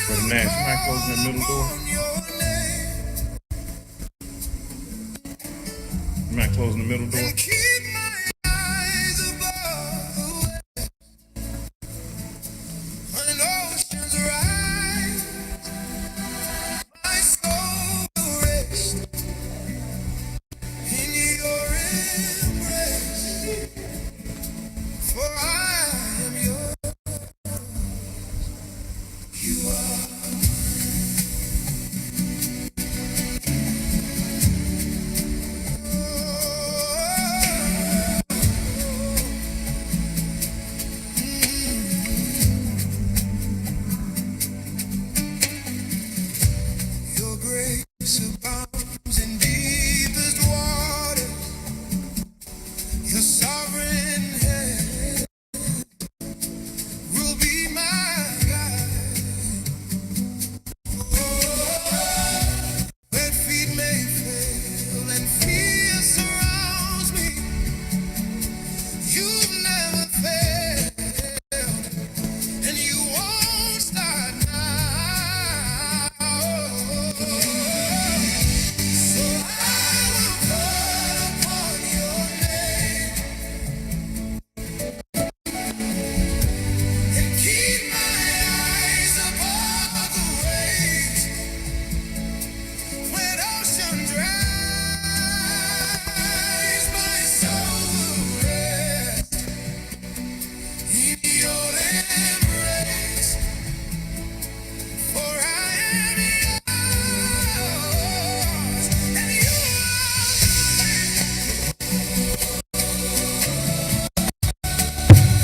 Brother Nash, you mind closing that middle door? You mind closing the middle door?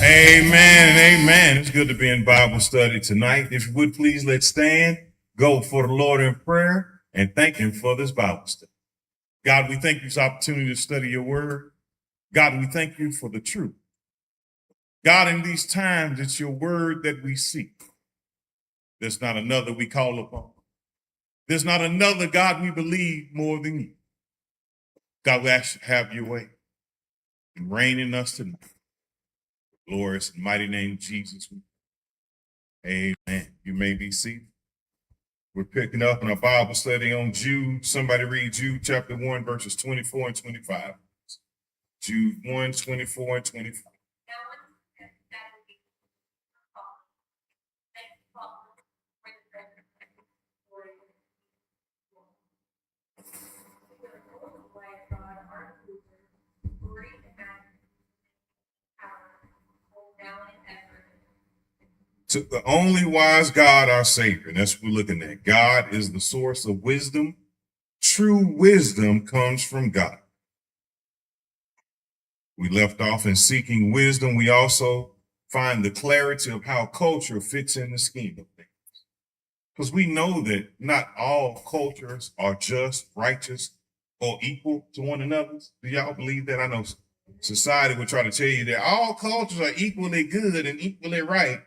Amen and amen. It's good to be in Bible study tonight. If you would please, let's stand, go for the Lord in prayer, and thank him for this Bible study. God, we thank you for this opportunity to study your word. God, we thank you for the truth. God, in these times, it's your word that we seek. There's not another we call upon. There's not another God we believe more than you. God, we ask you to have your way and reign in us tonight. Glorious and mighty name of Jesus. Amen. You may be seated. We're picking up in our Bible study on Jude. Somebody read Jude chapter 1, verses 24 and 25. Jude 1, 24 and 25. To the only wise God, our Savior. And that's what we're looking at. God is the source of wisdom. True wisdom comes from God. We left off in seeking wisdom. We also find the clarity of how culture fits in the scheme of things. Because we know that not all cultures are just, righteous, or equal to one another. Do y'all believe that? I know society would try to tell you that all cultures are equally good and equally right.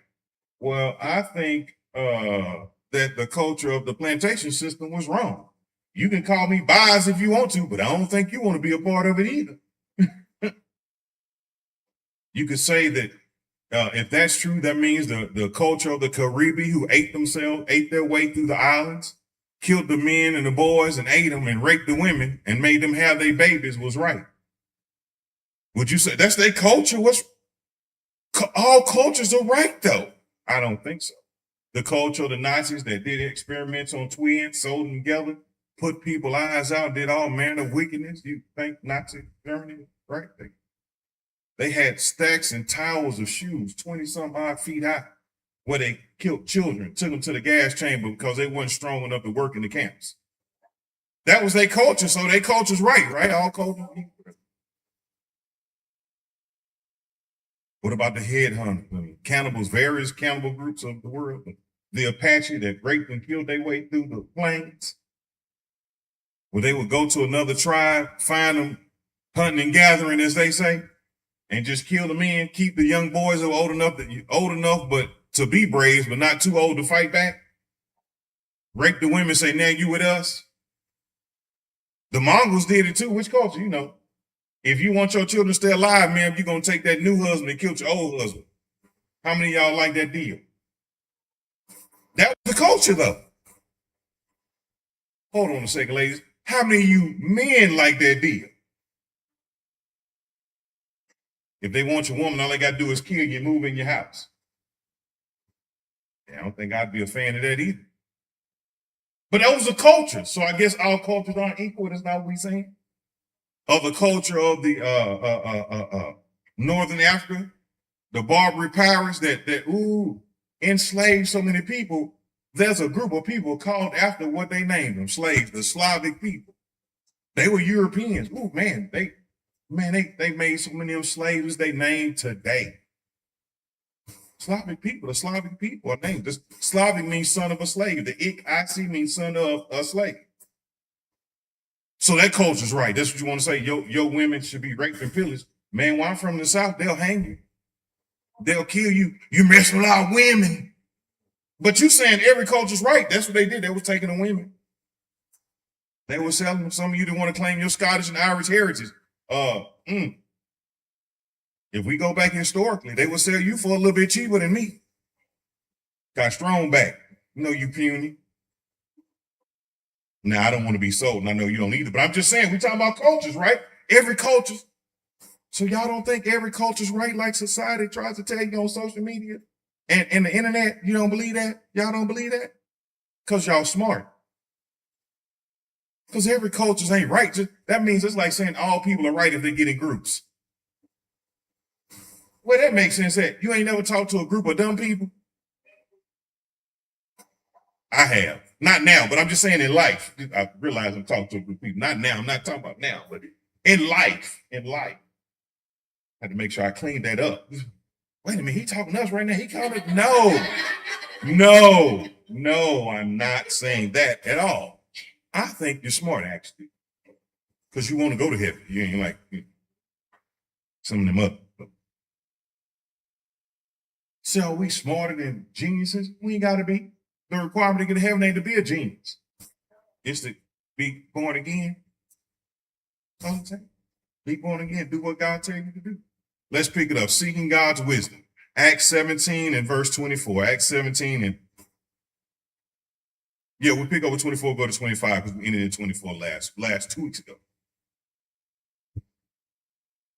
Well, I think that the culture of the plantation system was wrong. You can call me biased if you want to, but I don't think you want to be a part of it either. You could say that if that's true, that means the culture of the Caribbean who ate their way through the islands, killed the men and the boys and ate them and raped the women and made them have their babies was right. Would you say that's their culture? All cultures are right, though? I don't think so. The culture of the Nazis that did experiments on twins, sold them together, put people's eyes out, did all manner of wickedness. You think Nazi Germany, right? They had stacks and towers of shoes, 20-some odd feet high, where they killed children, took them to the gas chamber because they weren't strong enough to work in the camps. That was their culture, so their culture's right? All cultures. What about the headhunters, cannibals, various cannibal groups of the world? The Apache that raped and killed their way through the plains, where they would go to another tribe, find them hunting and gathering, as they say, and just kill the men, keep the young boys who are old enough but to be braves, but not too old to fight back. Rape the women, say, now you with us. The Mongols did it too. Which culture? You know. If you want your children to stay alive, ma'am, you're going to take that new husband and kill your old husband. How many of y'all like that deal? That was the culture, though. Hold on a second, ladies. How many of you men like that deal? If they want your woman, all they got to do is kill you and move in your house. Yeah, I don't think I'd be a fan of that either. But that was a culture. So I guess all cultures aren't equal. That's not what we're saying. Of the culture of the Northern Africa, the Barbary pirates that enslaved so many people. There's a group of people called after what they named them, slaves, the Slavic people. They were Europeans. Oh man, they made so many of them slaves they named today. Slavic people, the Slavic people are named. This Slavic means son of a slave. The Ik means son of a slave. So that culture's right. That's what you want to say. Your women should be raped and pillaged. Man, when I'm from the South, they'll hang you. They'll kill you. You mess with our women. But you saying every culture's right. That's what they did. They was taking the women. They were selling them. Some of you that want to claim your Scottish and Irish heritage. If we go back historically, they will sell you for a little bit cheaper than me. Got strong back. You know you puny. Now, I don't want to be sold, and I know you don't either, but I'm just saying, we're talking about cultures, right? Every culture. So y'all don't think every culture's right like society tries to tell you on social media and the internet? You don't believe that? Y'all don't believe that? Because y'all smart. Because every culture ain't right. That means it's like saying all people are right if they get in groups. Well, that makes sense. That you ain't never talked to a group of dumb people. I have. Not now, but I'm just saying in life. I realize I'm talking to a group of people. Not now. I'm not talking about now, but in life. I had to make sure I cleaned that up. Wait a minute, he talking to us right now. He calling it? No, I'm not saying that at all. I think you're smart, actually. Because you want to go to heaven. You ain't like some of them up. So are we smarter than geniuses? We ain't got to be. The requirement to get to heaven ain't to be a genius. It's to be born again. That's what I'm saying. Be born again. Do what God tells you to do. Let's pick it up. Seeking God's wisdom. Acts 17 and verse 24. Acts 17 and we'll pick up with 24, go to 25 because we ended in 24 last 2 weeks ago.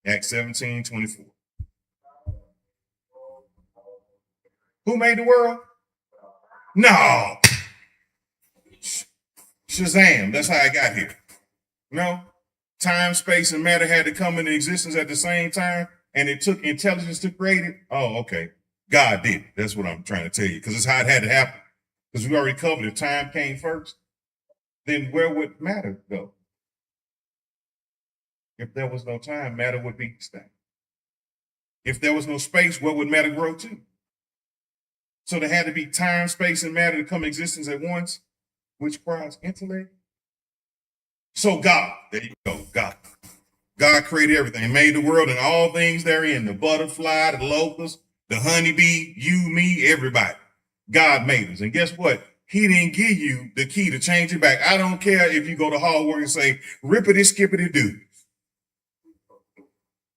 Acts 17, 24. Who made the world? No. Shazam. That's how I got here. No. Time, space, and matter had to come into existence at the same time, and it took intelligence to create it. Oh, okay. God did it. That's what I'm trying to tell you, because it's how it had to happen. Because we already covered if time came first, then where would matter go? If there was no time, matter would be stagnant. If there was no space, where would matter grow to? So there had to be time, space, and matter to come existence at once, which requires intellect. So God, there you go, God. God created everything, made the world and all things therein, the butterfly, the locust, the honeybee, you, me, everybody. God made us. And guess what? He didn't give you the key to change it back. I don't care if you go to Hogwarts and say, rippity, skippity, do.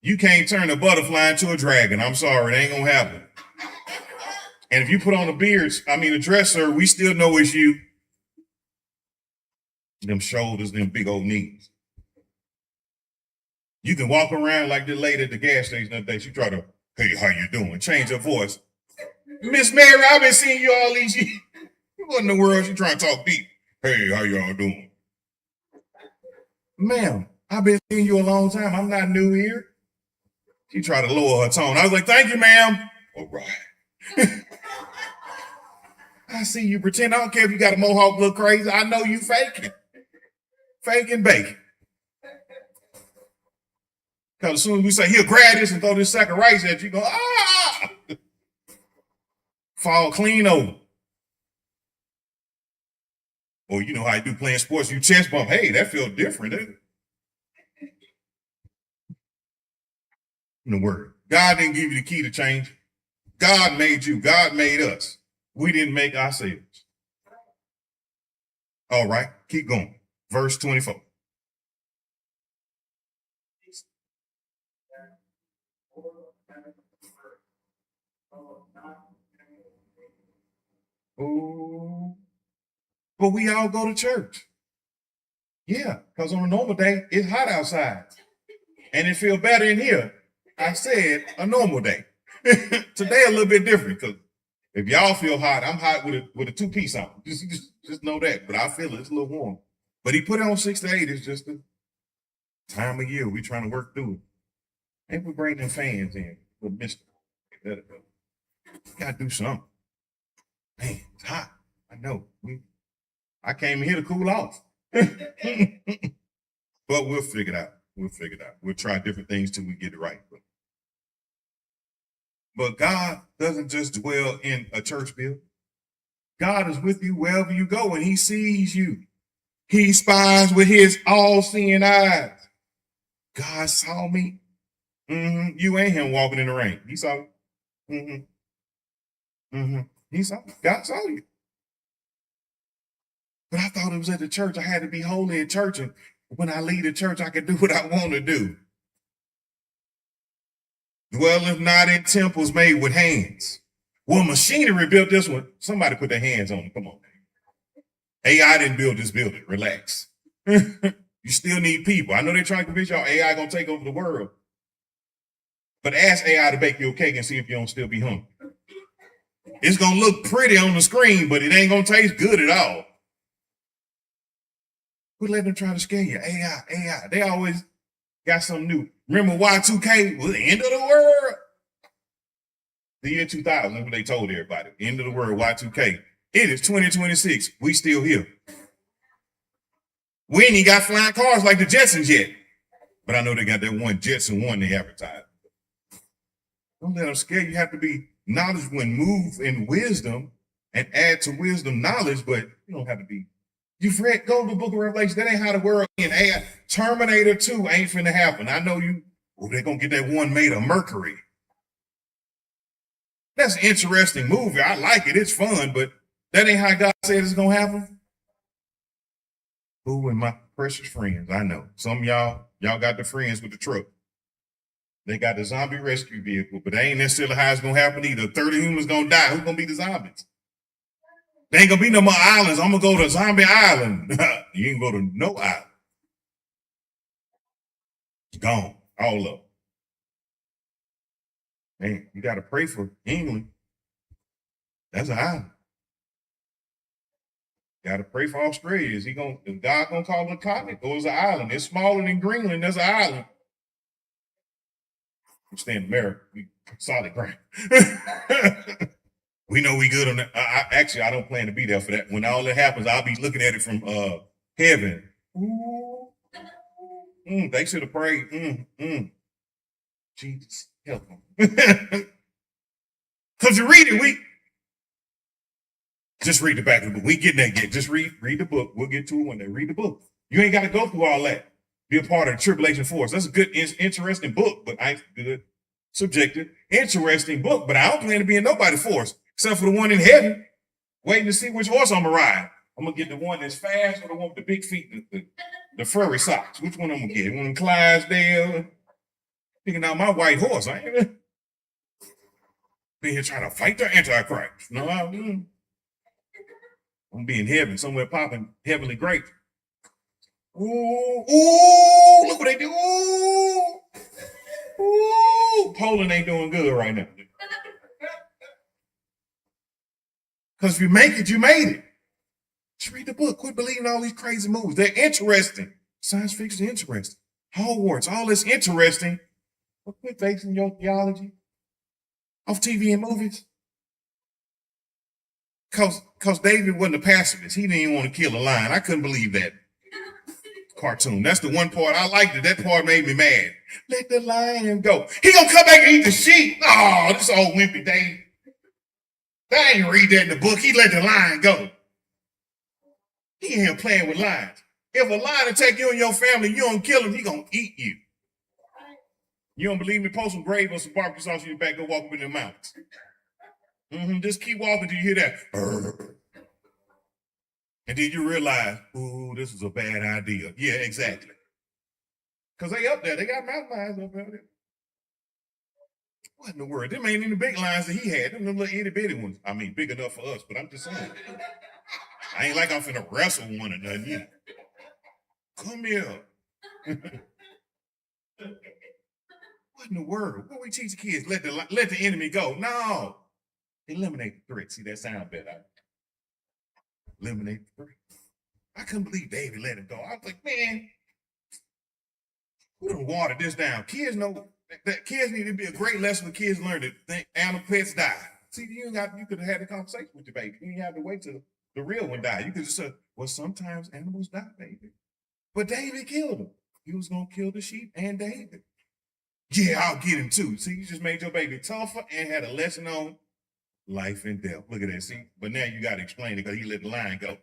You can't turn a butterfly into a dragon. I'm sorry, it ain't gonna happen. And if you put on a dress, sir, we still know it's you. Them shoulders, them big old knees. You can walk around like the lady at the gas station the other day. She try to, hey, how you doing? Change her voice. Miss Mary, I've been seeing you all these years. What in the world she trying to talk deep? Hey, how y'all doing? Ma'am, I've been seeing you a long time. I'm not new here. She tried to lower her tone. I was like, thank you, ma'am. All right. I see you pretend. I don't care if you got a mohawk look crazy. I know you faking. Faking bacon. Because as soon as we say, here, grab this and throw this sack of rice at you, go, fall clean over. Or you know how you do playing sports, you chest bump. Hey, that feels different, isn't it? In the word. God didn't give you the key to change. God made you. God made us. We didn't make ourselves. All right, keep going. Verse 24. Oh, but we all go to church. Yeah, because on a normal day, it's hot outside. And it feels better in here. I said a normal day. Today a little bit different because if y'all feel hot, I'm hot with a two-piece on. Just know that. But I feel it. It's a little warm. But he put it on 6 to 8. It's just the time of year. We're trying to work through it. And we bring them fans in with Mr. Let it go. We gotta do something. Man, it's hot. I know. I came here to cool off. But we'll figure it out. We'll try different things till we get it right. But God doesn't just dwell in a church building. God is with you wherever you go, and he sees you. He spies with his all-seeing eyes. God saw me. You and him walking in the rain. He saw you. He saw you. God saw you. But I thought it was at the church. I had to be holy in church, and when I leave the church, I can do what I want to do. Dwelleth not in temples made with hands. Well, machinery built this one. Somebody put their hands on it. Come on. AI didn't build this building. Relax. You still need people. I know they're trying to convince y'all AI gonna take over the world. But ask AI to bake you a cake and see if you don't still be hungry. It's gonna look pretty on the screen, but it ain't gonna taste good at all. Quit letting them try to scare you. AI. They always got something new. Remember Y2K was the end of the world? The year 2000, that's what they told everybody. End of the world, Y2K. It is 2026. We still here. We ain't even got flying cars like the Jetsons yet. But I know they got that one Jetson 1 they advertise. Don't let them scare you. You have to be knowledgeable and move in wisdom and add to wisdom knowledge, but you don't have to be. You've read, go to the book of Revelation. That ain't how the world in AI. Terminator 2 ain't finna happen. I know you, they're gonna get that one made of Mercury. That's an interesting movie. I like it. It's fun, but that ain't how God said it's gonna happen. Who and my precious friends, I know. Some of y'all got the friends with the truck. They got the zombie rescue vehicle, but that ain't necessarily how it's gonna happen either. 30 humans gonna die. Who's gonna be the zombies? There ain't gonna be no more islands. I'm gonna go to Zombie Island. You ain't go to no island. It's gone. All of them. Man, you gotta pray for England. That's an island. Gotta pray for Australia. Is God gonna call it a continent or is it an island? It's smaller than Greenland. That's an island. We stay in America. We solid ground. We know we good on that. I don't plan to be there for that. When all that happens, I'll be looking at it from heaven. They should have prayed. Jesus, help them. Because you read it, just read the back of the book. We get that yet. Just read the book. We'll get to it when they read the book. You ain't got to go through all that. Be a part of the tribulation force. That's a good, interesting book, but I ain't good, subjective, interesting book. But I don't plan to be in nobody's force except for the one in heaven, waiting to see which horse I'm gonna ride. I'm gonna get the one that's fast or the one with the big feet, the furry socks. Which one I'm gonna get? One of Clydesdale, picking out my white horse. I ain't been here trying to fight the Antichrist. No, I'm gonna be in heaven somewhere popping heavenly grapes. Ooh, look what they do. Ooh, Poland ain't doing good right now. Because if you make it, you made it. Just read the book. Quit believing all these crazy movies. They're interesting. Science fiction is interesting. Hogwarts, all this interesting. But quit basing your theology off TV and movies. Because David wasn't a pacifist. He didn't even want to kill a lion. I couldn't believe that cartoon. That's the one part I liked it. That part made me mad. Let the lion go. He gonna come back and eat the sheep. Oh, this old wimpy Dave. I ain't read that in the book. He let the lion go. He ain't playing with lions. If a lion attack you and your family, you don't kill him, he gonna eat you. You don't believe me? Post some gravy or some barbecue sauce in your back. Go walk up in the mountains. Just keep walking till you hear that. And then you realize, ooh, this is a bad idea. Yeah, exactly. Because they up there. They got mountain lions up there. What in the world? Them ain't even the big lions that he had. Them little itty bitty ones. I mean, big enough for us, but I'm just saying. I ain't like I'm finna wrestle one or nothing. You know. Come here. What in the world? What we teach the kids? Let the enemy go. No. Eliminate the threat. See, that sound better. Eliminate the threat. I couldn't believe David let him go. I was like, man, who done watered this down? Kids know that kids need to be a great lesson for kids learn that think animal pets die. See, you could have had a conversation with your baby. You didn't have to wait till the real one died. You could just say, well, sometimes animals die, baby. But David killed him. He was going to kill the sheep and David. Yeah, I'll get him too. See, you just made your baby tougher and had a lesson on life and death. Look at that, see? But now you got to explain it because he let the lion go.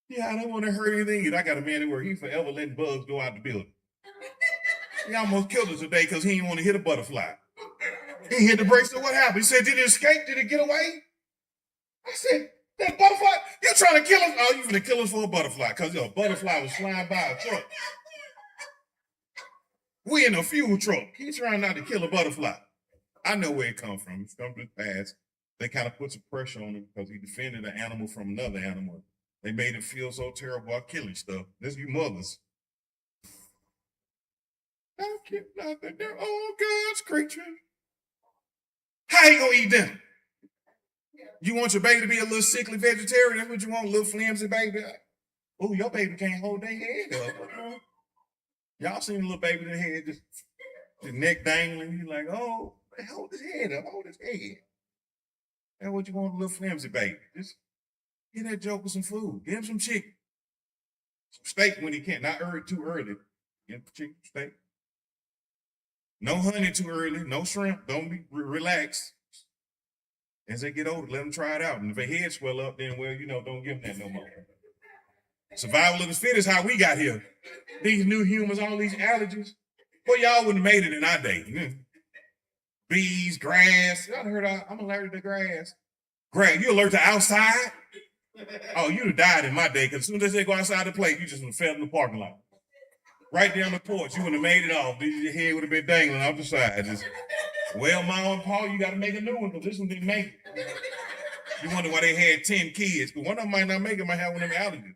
Yeah, I don't want to hurt anything. I got a man where he forever letting bugs go out the building. He almost killed us today because he didn't want to hit a butterfly. He hit the brakes, so what happened? He said, did it escape? Did it get away? I said, that butterfly, you trying to kill us? Oh, you going to kill us for a butterfly because a butterfly was flying by a truck. We in a fuel truck. He's trying not to kill a butterfly. I know where it comes from. It's come to the past. They kind of put some pressure on him because he defended an animal from another animal. They made him feel so terrible about killing stuff. This you mothers. I keep nothing. They're all God's creatures. How you gonna eat dinner? You want your baby to be a little sickly vegetarian? That's what you want, a little flimsy baby? Oh, your baby can't hold their head up. Y'all seen a little baby with their head just the neck dangling? You're like, oh, hold his head up, hold his head. That's what you want, a little flimsy baby. Just get that joke with some food. Give him some chicken. Some steak when he can't. Not too early. Get him chicken, steak. No honey too early. No shrimp. Don't be relaxed. As they get older, let them try it out. And if their head swell up, then, well, don't give them that no more. Survival of the fittest, how we got here. These new humans, all these allergies. Well, y'all wouldn't have made it in our day. Bees, grass. Y'all heard I'm allergic to grass. Grass, you allergic to outside? Oh, you'd have died in my day, because as soon as they go outside to play, you just would have fell in the parking lot. Right there on the porch, you would have made it off. Your head would have been dangling off the side. Well, Mom and Paul, you got to make a new one, because this one didn't make it. You wonder why they had 10 kids, because one of them might not make it, might have one of them allergies.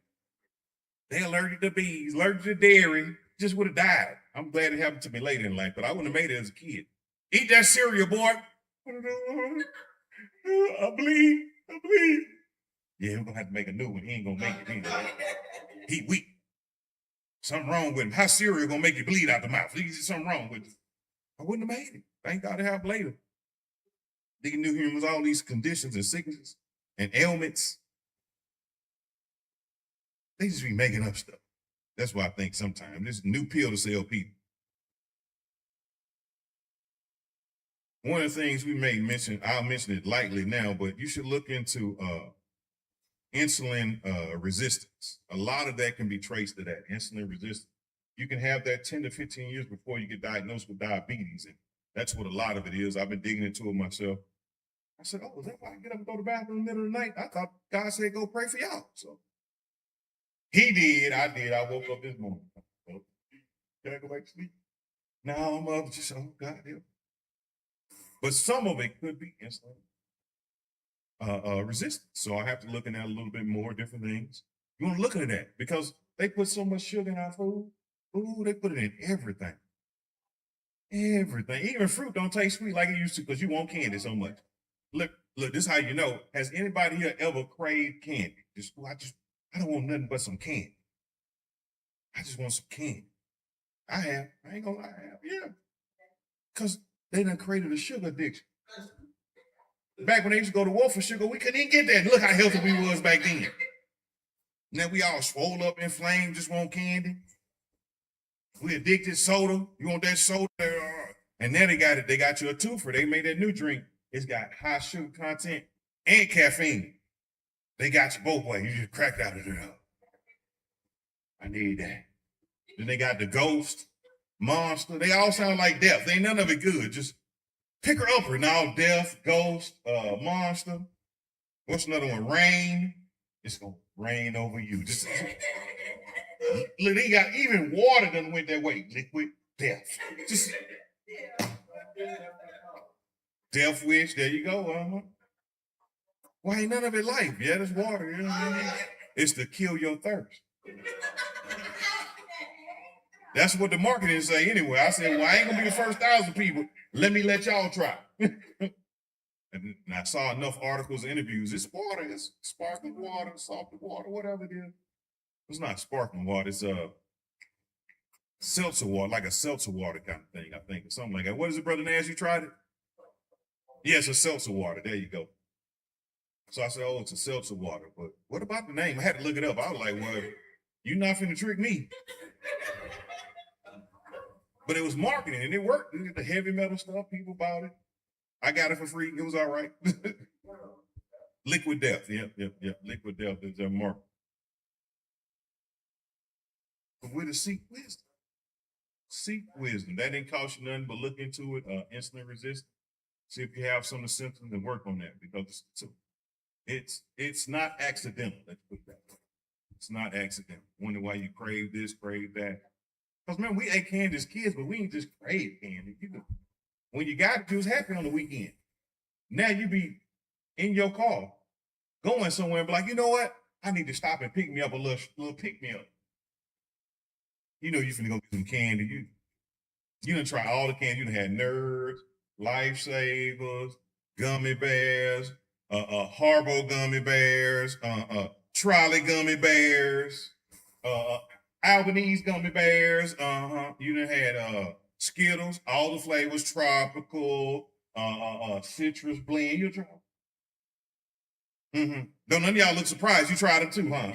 They allergic to bees, allergic to dairy, just would have died. I'm glad it happened to me later in life, but I wouldn't have made it as a kid. Eat that cereal, boy. I bleed. Yeah, we're going to have to make a new one. He ain't going to make it either. He weak. Something wrong with him. How cereal going to make you bleed out the mouth? There's something wrong with it. I wouldn't have made it. Thank God to have later. They knew him with all these conditions and sicknesses and ailments. They just be making up stuff. That's why I think sometimes this is a new pill to sell people. One of the things we may mention, I'll mention it lightly now, but you should look into insulin resistance. A lot of that can be traced to that, insulin resistance. You can have that 10 to 15 years before you get diagnosed with diabetes. And that's what a lot of it is. I've been digging into it myself. I said, oh, is that why I get up and go to the bathroom in the middle of the night? I thought God said go pray for y'all. So he did, I did. I woke up this morning. Can I go back to sleep? Now I'm up just, oh, God help. But some of it could be insulin resistance. So I have to look at that a little bit more, different things. You want to look at that because they put so much sugar in our food. Ooh, they put it in everything. Everything. Even fruit don't taste sweet like it used to because you want candy so much. Look, this is how you know. Has anybody here ever craved candy? I don't want nothing but some candy. I just want some candy. I have. I ain't gonna lie, I have. Yeah. Because they done created a sugar addiction. Back when they used to go to war for sugar, we couldn't even get that. Look how healthy we was back then. Now we all swole up, inflamed, just want candy. We addicted soda. You want that soda? And now they got you a twofer. They made that new drink. It's got high sugar content and caffeine. They got you both ways. You just cracked out of there. I need that. Then they got the Ghost, Monster. They all sound like death. They ain't none of it good. Just pick her upper. Now Death, Ghost, Monster. What's another one? Rain. It's gonna rain over you. Just look, they got even water done went that way. Liquid death. Just Death wish, there you go. Why ain't none of it life? Yeah, it's water. You know what I mean? It's to kill your thirst. That's what the marketing say anyway. I said, well, I ain't gonna be the first 1,000 people. Let me let y'all try. And I saw enough articles and interviews. It's water. It's sparkling water, salted water, whatever it is. It's not sparkling water. It's seltzer water, like a seltzer water kind of thing, I think, or something like that. What is it, Brother Nash? You tried it? Yes, a seltzer water. There you go. So I said, oh, it's a seltzer water. But what about the name? I had to look it up. I was like, well, you're not finna trick me. But it was marketing and it worked. It did the heavy metal stuff. People bought it. I got it for free. It was all right. Liquid Death. Yep. Liquid Death is their market. But we're to seek wisdom. Seek wisdom. That didn't cost you nothing but look into it. Insulin resistance. See if you have some of the symptoms and work on that because it's not accidental. Let's put that way. It's not accidental. Wonder why you crave this, crave that. Because man, we ate candy as kids, but we ain't just crave candy. When you got it, you was happy on the weekend. Now you be in your car, going somewhere and be like, you know what? I need to stop and pick me up a little pick me up. You know you finna go get some candy. You done try all the candy. You done had Nerds, Lifesavers, gummy bears, Haribo gummy bears, Trolley gummy bears, Albanese gummy bears. You done had Skittles, all the flavors, tropical, citrus blend. You try. Don't none of y'all look surprised. You tried them too, huh?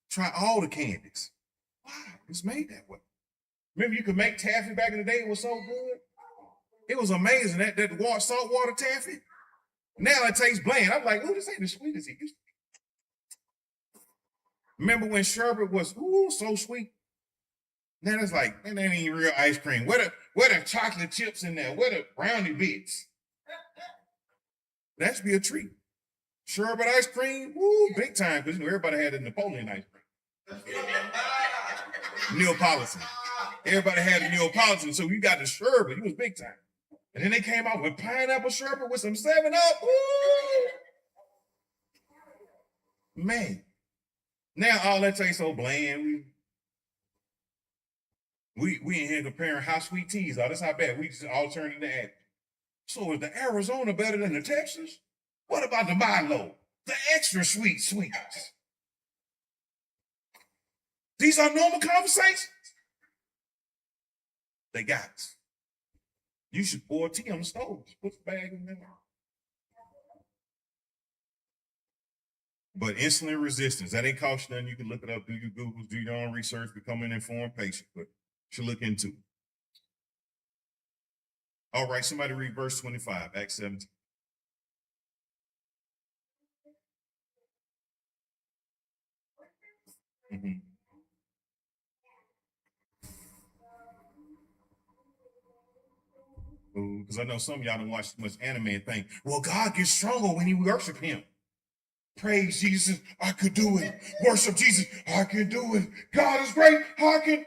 Try all the candies. Wow, it's made that way. Remember, you could make taffy back in the day. It was so good. It was amazing. That salt water taffy. Now it tastes bland. I'm like, oh, this ain't as sweet as it used to be. Remember when sherbet was so sweet? Now it's like, man, that ain't real ice cream. Where the chocolate chips in there? Where the brownie bits? That should be a treat. Sherbet ice cream, big time, because everybody had the Napoleon ice cream. Neapolitan. Everybody had a Neapolitan, so you got the sherbet. It was big time. And then they came out with pineapple sherbet with some 7-Up. Man. Now all that tastes so bland. We in here comparing how sweet teas are. That's how bad. We just all turned into act. So is the Arizona better than the Texas? What about the Milo? The extra sweets? These are normal conversations. They got us. You should pour tea on the stove. Just put the bag in there. But insulin resistance, that ain't cost you nothing. You can look it up, do your Googles, do your own research, become an informed patient, but you should look into it. All right, somebody read verse 25, Acts 17. Because I know some of y'all don't watch too much anime and think, well, God gets stronger when you worship him. Praise Jesus, I could do it. Worship Jesus, I can do it. God is great, I can.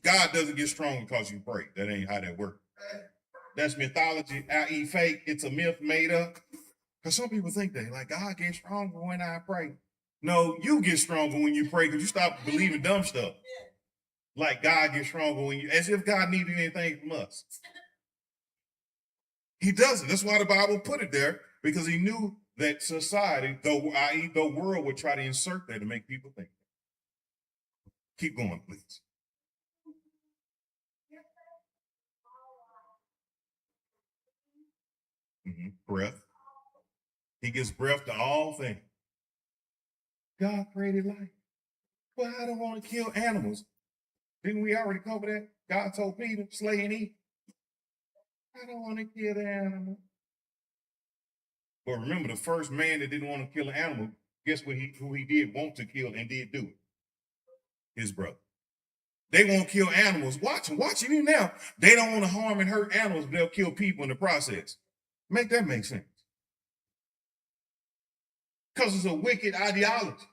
God doesn't get strong because you pray. That ain't how that works. That's mythology, i.e. fake. It's a myth made up. Because some people think that, like, God gets stronger when I pray. No, you get stronger when you pray because you stop believing dumb stuff. Like God gets stronger when you, as if God needed anything from us. He doesn't. That's why the Bible put it there, because he knew that society, i.e. the world, would try to insert that to make people think. Keep going, please. Breath. He gives breath to all things. God created life. Well, I don't want to kill animals. Didn't we already cover that? God told Peter, slay and eat. I don't want to kill the animal. But remember, the first man that didn't want to kill an animal, guess what who he did want to kill and did do it? His brother. They won't kill animals. Watch it now. They don't want to harm and hurt animals, but they'll kill people in the process. Make that make sense. Because it's a wicked ideology.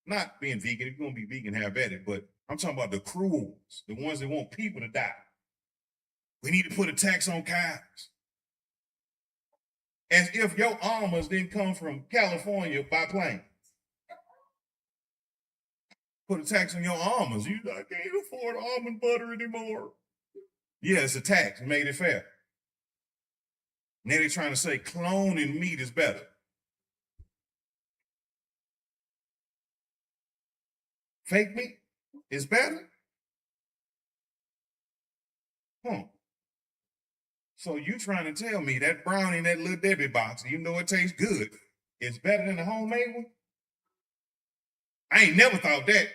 Not being vegan. If you're going to be vegan, have at it. But I'm talking about the cruel ones, the ones that want people to die. We need to put a tax on cows. As if your almonds didn't come from California by plane. Put a tax on your almonds. I can't afford almond butter anymore. Yeah, it's a tax. Made it fair. Now they're trying to say cloning meat is better. Fake meat is better? Huh. So you trying to tell me that brownie in that Little Debbie box, even though it tastes good, is better than the homemade one? I ain't never thought that.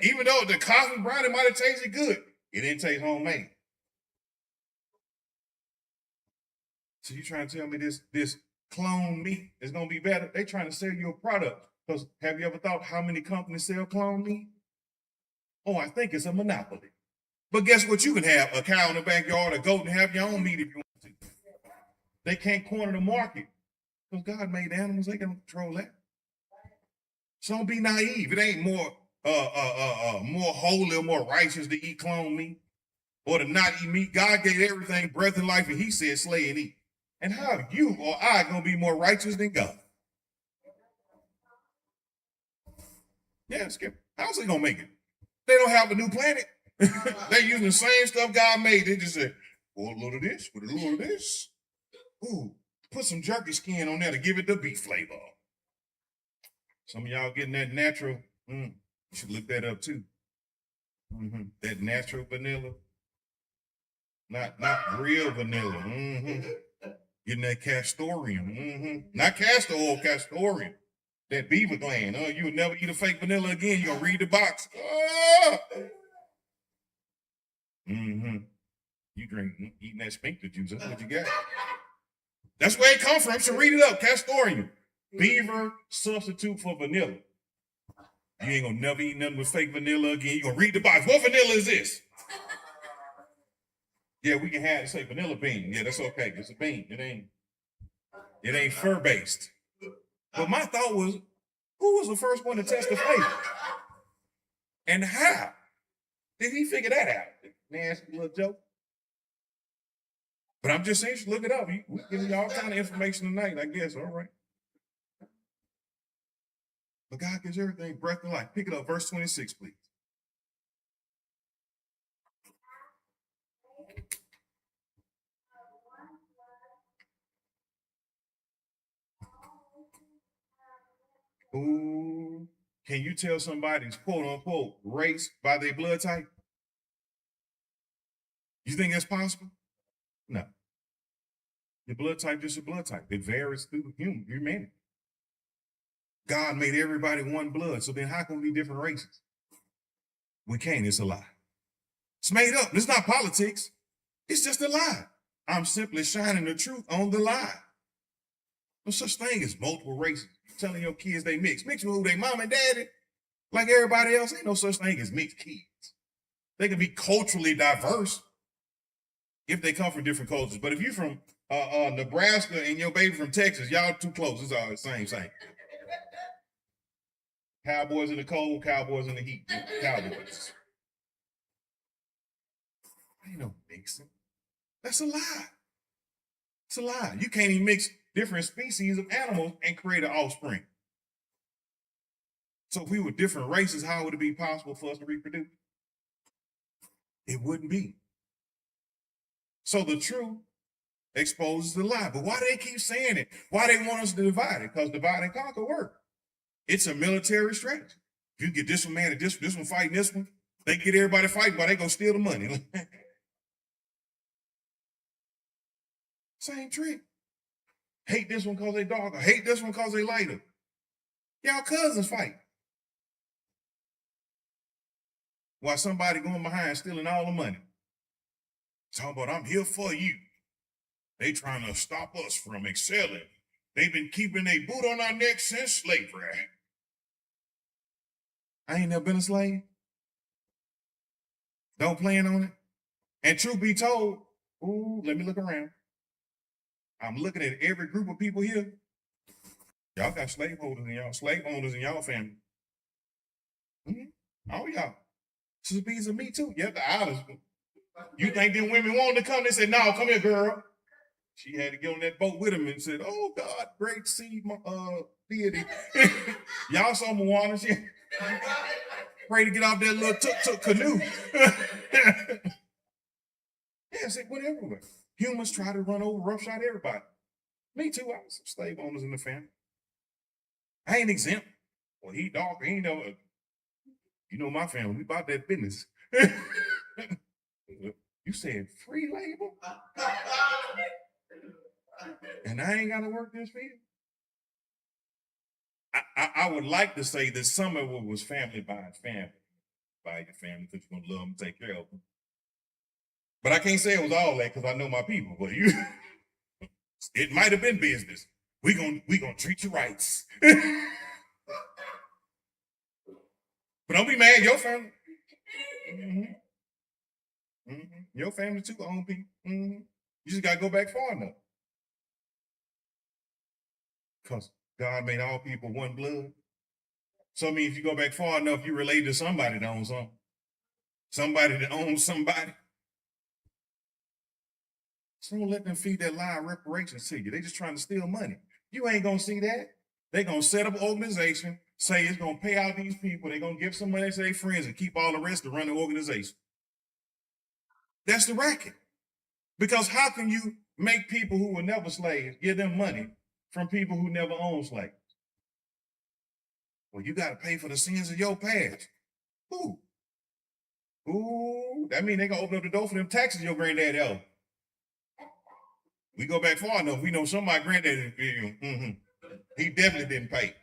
Even though the cosmic brownie might have tasted good, it didn't taste homemade. So you trying to tell me this clone meat is gonna be better? They trying to sell you a product. Because have you ever thought how many companies sell clone meat? Oh, I think it's a monopoly. But guess what? You can have a cow in the backyard, a goat, and have your own meat if you want to. They can't corner the market. Because God made animals, they can control that. So don't be naive. It ain't more holy or more righteous to eat clone meat or to not eat meat. God gave everything breath and life, and he said slay and eat. And how you or I gonna be more righteous than God? Yeah, Skip. How's he gonna make it? They don't have a new planet. They're using the same stuff God made. They just say, oh, a little of this, with a little of this. Ooh, put some jerky skin on there to give it the beef flavor. Some of y'all getting that natural. You should look that up too. That natural vanilla. Not real vanilla. Getting that castoreum. Not castor oil, castoreum. That beaver gland. You would never eat a fake vanilla again. You're gonna read the box. You eating that sphincter juice. That's what you got. That's where it comes from. So read it up. Castoreum. Beaver substitute for vanilla. You ain't gonna never eat nothing with fake vanilla again. You're gonna read the box. What vanilla is this? Yeah, we can have it say vanilla bean. Yeah, that's okay. It's a bean. It ain't fur based. But my thought was, who was the first one to test the flavor? And how did he figure that out? Nasty little joke. But I'm just saying, you should look it up. We're giving you all kind of information tonight, I guess. All right. But God gives everything breath and life. Pick it up, verse 26, please. Ooh, can you tell somebody's quote unquote race by their blood type? You think that's possible? No. Your blood type is your blood type. It varies through humanity. God made everybody one blood. So then how can we be different races? We can't. It's a lie. It's made up. It's not politics. It's just a lie. I'm simply shining the truth on the lie. No such thing as multiple races. You're telling your kids they mix. Mix with who? They mom and daddy. Like everybody else. Ain't no such thing as mixed kids. They can be culturally diverse if they come from different cultures. But if you're from Nebraska and your baby from Texas, y'all too close. It's all the same. Cowboys in the cold, cowboys in the heat. Cowboys. Ain't no mixing. That's a lie. It's a lie. You can't even mix different species of animals and create an offspring. So if we were different races, how would it be possible for us to reproduce? It wouldn't be. So the truth exposes the lie. But why do they keep saying it? Why they want us to divide it? Because divide and conquer work. It's a military strategy. You get this one mad at this one fighting this one. They get everybody fighting, but they go steal the money. Same trick. Hate this one because they darker. Hate this one because they lighter. Y'all cousins fight. While somebody going behind stealing all the money. Talking about, I'm here for you. They trying to stop us from excelling. They've been keeping a boot on our neck since slavery. I ain't never been a slave. Don't plan on it. And truth be told, let me look around. I'm looking at every group of people here. Y'all got slave owners in y'all family. All y'all. Sister B's and me too. Yeah, the islands. You think them women wanted to come? They said, no, come here, girl. She had to get on that boat with him and said, oh, God, great sea deity. Y'all saw Moana. She ready to get off that little tuk-tuk canoe. Yeah, I said, whatever. Humans try to run over, roughshod everybody. Me too. I was some slave owners in the family. I ain't exempt. Well, he dark. He ain't know. You know my family. We about that business. You said free labor? And I ain't got to work this field? I would like to say that some of it was family by family. By your family, because you're going to love them, take care of them. But I can't say it was all that because I know my people. But it might have been business. We gonna treat you rights. But don't be mad, your family. Your family too, own people. You just gotta go back far enough. Because God made all people one blood. So I mean, if you go back far enough, you relate to somebody that owns something. Somebody that owns somebody. So don't let them feed that lie of reparations to you. They just trying to steal money. You ain't gonna see that. They gonna set up an organization, say it's gonna pay out these people. They gonna give some money to their friends and keep all the rest to run the organization. That's the racket. Because how can you make people who were never slaves, give them money from people who never owned slaves? Well, you got to pay for the sins of your past. Ooh, that means they gonna open up the door for them taxes your granddaddy owed. We go back far enough, we know somebody granddaddy, he definitely didn't pay.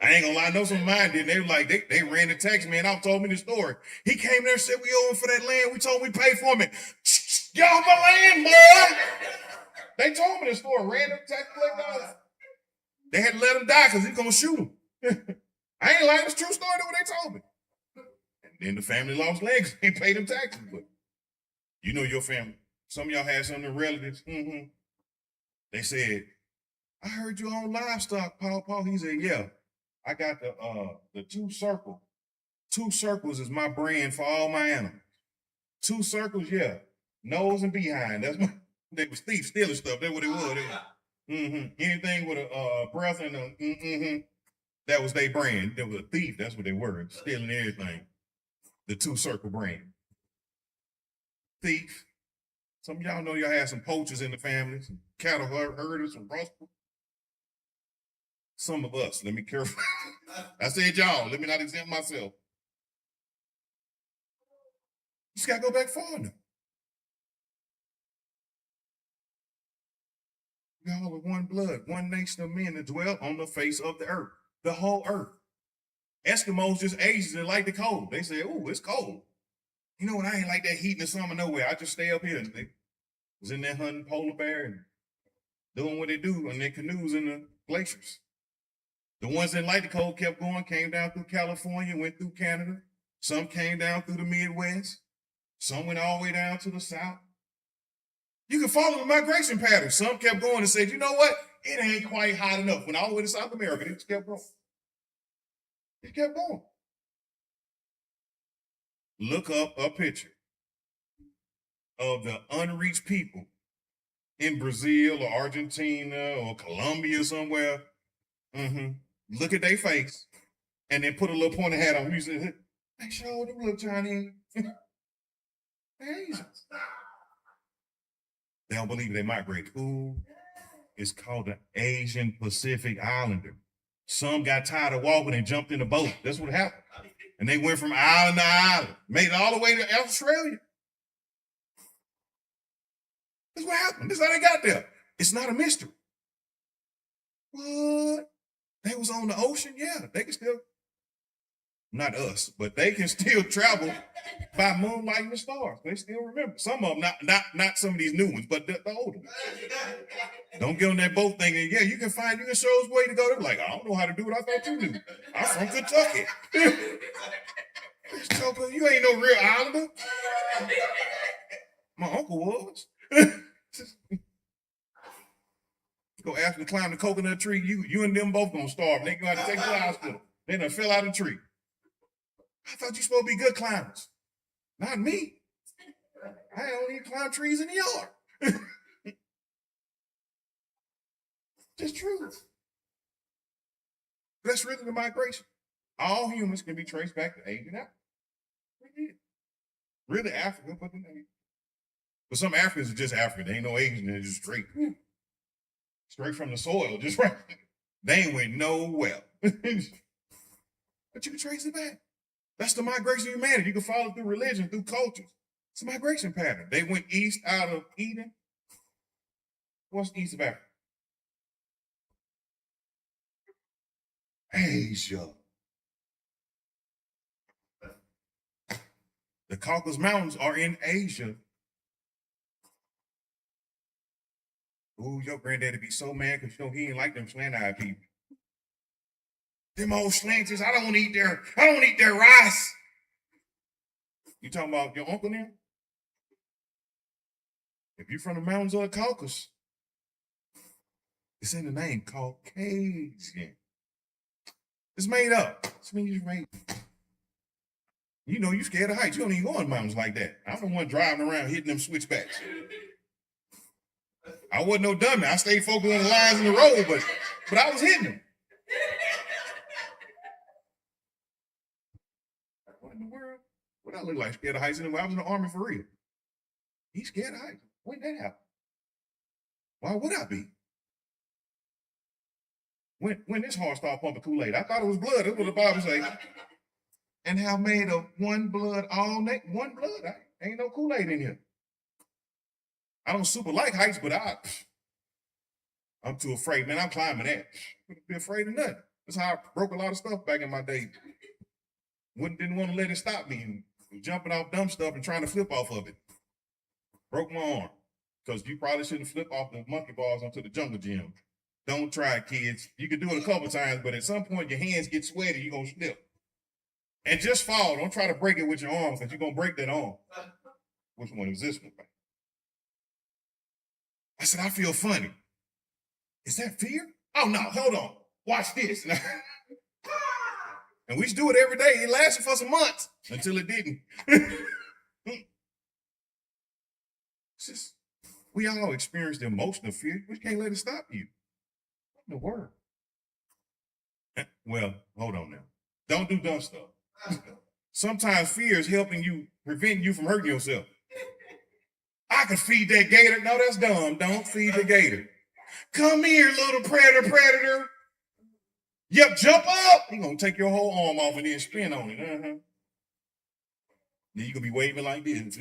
I ain't gonna lie, I know some of mine didn't. They were like, they ran the tax man out, told me the story. He came there and said, we owe him for that land. We told him we paid for him. Get off my land, boy. They told me the story, ran the tax collector. They had to let him die because he's gonna shoot him. I ain't lying, it's a true story, that's what they told me. And then the family lost legs, they paid them taxes. But you know your family. Some of y'all had some of them relatives. They said, I heard you own livestock, Paul. He said, yeah. I got the two circles. Two circles is my brand for all my animals. Two circles, yeah. Nose and behind. That's what they was thieves stealing stuff. That's what it was. Anything with a breath and that was their brand. They was a thief. That's what they were. Stealing everything. The two circle brand. Thief. Some of y'all know y'all had some poachers in the family, some cattle herders, some rustlers. Some of us, let me be careful. I said y'all, let me not exempt myself. Just gotta go back far enough. Y'all are one blood, one nation of men that dwell on the face of the earth, the whole earth. Eskimos just Asians that like the cold. They say, oh, it's cold. You know what? I ain't like that heat in the summer nowhere. I just stay up here. They was in there hunting polar bear and doing what they do in their canoes in the glaciers. The ones that liked the cold kept going, came down through California, went through Canada. Some came down through the Midwest. Some went all the way down to the South. You can follow the migration pattern. Some kept going and said, you know what? It ain't quite hot enough. Went all the way to South America. They just kept going. It kept going. Look up a picture of the unreached people in Brazil or Argentina or Colombia somewhere. Look at their face and then put a little pointed hat on. You say, they sure do look Chinese. Asians. They don't believe they migrate. Ooh, it's called the Asian Pacific Islander. Some got tired of walking and jumped in a boat. That's what happened. And they went from island to island, made it all the way to Australia. That's what happened. That's how they got there. It's not a mystery. What? They was on the ocean? Yeah, they can still, not us, but they can still travel by moonlight and the stars. They still remember. Some of them, not some of these new ones, but the older ones. Don't get on that boat thinking, yeah, you can show us way to go. They're like, I don't know how to do it. I thought you knew. I'm from Kentucky. You ain't no real islander. My uncle was. Go ask them to climb the coconut tree. You and them both gonna starve. They gonna have to take you to the hospital. They done fell out of the tree. I thought you supposed to be good climbers. Not me. I don't even climb trees in the yard. Just truth. That's really the migration. All humans can be traced back to Asian Africa. Really Africa, but some Africans are just African. They ain't no Asian. They're just straight from the soil, just right. They ain't went nowhere. But you can trace it back. That's the migration of humanity. You can follow through religion, through cultures. It's a migration pattern. They went east out of Eden. What's east of Africa? Asia. The Caucasus Mountains are in Asia. Ooh, your granddaddy be so mad because he ain't like them slant-eyed people. Them old slanters, I don't want to eat their rice. You talking about your uncle now? If you're from the mountains of the Caucasus, it's in the name, Caucasian. It's made up. It's made. You know you scared of heights. You don't even go in mountains like that. I'm the one driving around hitting them switchbacks. I wasn't no dummy. I stayed focused on the lines in the road, but I was hitting them. What in the world? What I look like scared of heights anyway? I was in the Army for real. He's scared of heights. When did that happen? Why would I be? When this heart started pumping Kool-Aid, I thought it was blood. That's what the Bible says. And how made of one blood all night? One blood. Ain't no Kool-Aid in here. I don't super like heights, but I'm too afraid. Man, I'm climbing that. Wouldn't be afraid of nothing. That's how I broke a lot of stuff back in my day. Didn't want to let it stop me. Jumping off dumb stuff and trying to flip off of it. Broke my arm. Because you probably shouldn't flip off the monkey bars onto the jungle gym. Don't try it, kids. You can do it a couple times, but at some point your hands get sweaty, you're going to slip. And just fall. Don't try to break it with your arm because you're going to break that arm. Which one is this one? I said, I feel funny. Is that fear? Oh, no, hold on. Watch this. And we used to do it every day. It lasted for some months until it didn't. We all experience the emotion of fear. We can't let it stop you. What in the world? Well, hold on now. Don't do dumb stuff. Sometimes fear is preventing you from hurting yourself. I could feed that gator. No, that's dumb. Don't feed the gator. Come here, little predator. Yep, jump up. He's going to take your whole arm off and then spin on it. Then you're going to be waving like this.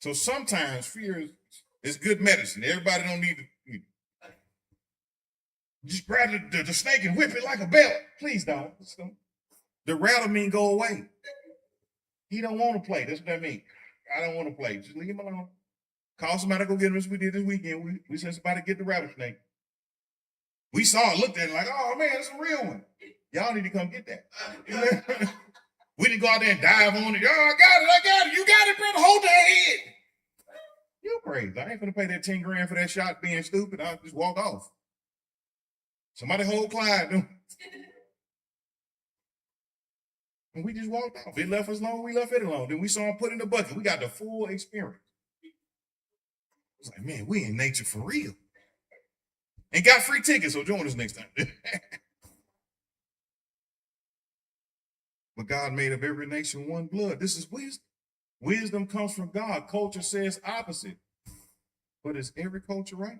So sometimes fear is good medicine. Everybody don't need to just grab the snake and whip it like a belt. Please don't. The rattle mean go away. He don't want to play. That's what that means. I don't want to play. Just leave him alone. Call somebody to go get him as we did this weekend. We sent somebody to get the rattlesnake. We saw it, looked at it like, oh man, it's a real one. Y'all need to come get that. We didn't go out there and dive on it. Oh, I got it. You got it, brother. Hold that head. You're crazy. I ain't gonna pay that 10 grand for that shot being stupid. I'll just walk off. Somebody hold Clyde. And we just walked off. It left us alone. We left it alone. Then we saw him put in the bucket. We got the full experience. It's like, man, we in nature for real. And got free tickets, so join us next time. But God made of every nation one blood. This is wisdom. Wisdom comes from God. Culture says opposite. But is every culture right?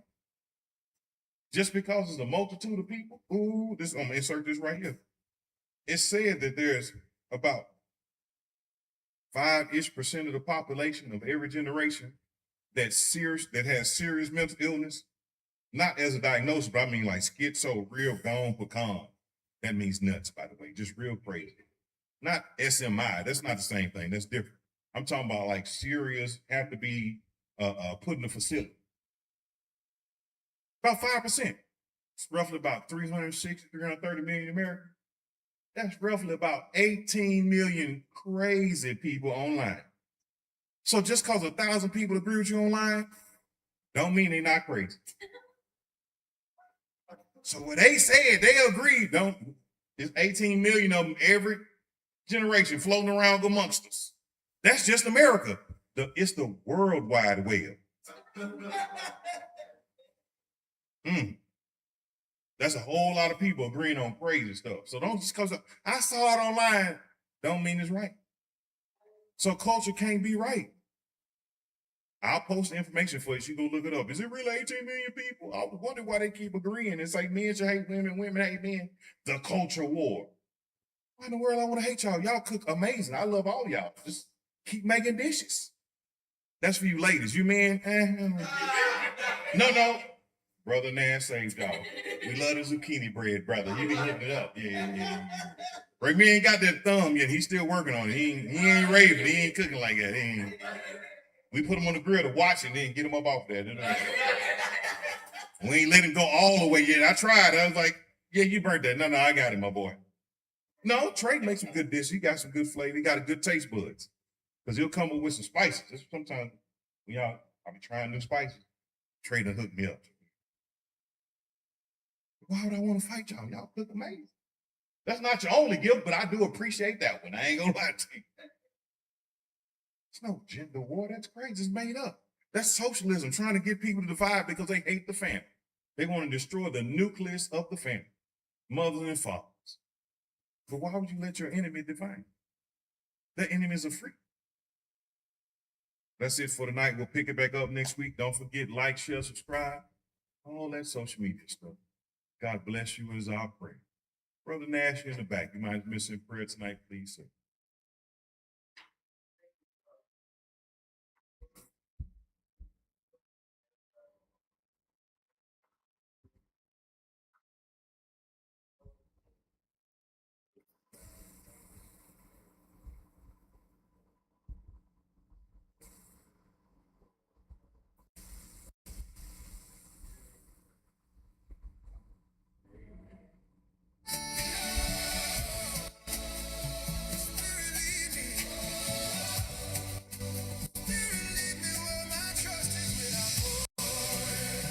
Just because it's a multitude of people? Ooh, I'm going to insert this right here. It's said that there's about 5% of the population of every generation that has serious mental illness. Not as a diagnosis, but I mean like schizo, real gone pecan. That means nuts, by the way, just real crazy. Not SMI. That's not the same thing. That's different. I'm talking about like serious, have to be put in a facility. About 5%. It's roughly about 360, 330 million Americans. That's roughly about 18 million crazy people online. So just because 1,000 people agree with you online, don't mean they're not crazy. So when they said they agreed, there's 18 million of them every generation floating around amongst us. That's just America. It's the World Wide Web. That's a whole lot of people agreeing on crazy stuff. So don't just because I saw it online, don't mean it's right. So culture can't be right. I'll post the information for you. So you go look it up. Is it really 18 million people? I was wondering why they keep agreeing. It's like men should hate women, women hate men. The culture war. Why in the world I want to hate y'all? Y'all cook amazing. I love all y'all. Just keep making dishes. That's for you ladies. You men, no. Brother Nan saved y'all. We love the zucchini bread, brother. You be hitting it up. Yeah. Rick me ain't got that thumb yet. He's still working on it. He ain't raving. He ain't cooking like that. We put him on the grill to watch it and then get him up off there. We ain't let him go all the way yet. I tried. I was like, yeah, you burnt that. No, I got it, my boy. No, Trey makes some good dishes. He got some good flavor. He got a good taste buds. Because he'll come up with some spices. Sometimes, I'll be trying new spices. Trey done hook me up. Why would I want to fight y'all? Y'all cook amazing. That's not your only gift, but I do appreciate that one. I ain't gonna lie to you. It's no gender war. That's crazy. It's made up. That's socialism, trying to get people to divide because they hate the family. They want to destroy the nucleus of the family, mothers and fathers. But why would you let your enemy divide? The enemies are free. That's it for tonight. We'll pick it back up next week. Don't forget, like, share, subscribe, all that social media stuff. God bless you is our prayer. Brother Nash, you're in the back. You might miss in prayer tonight, please, sir.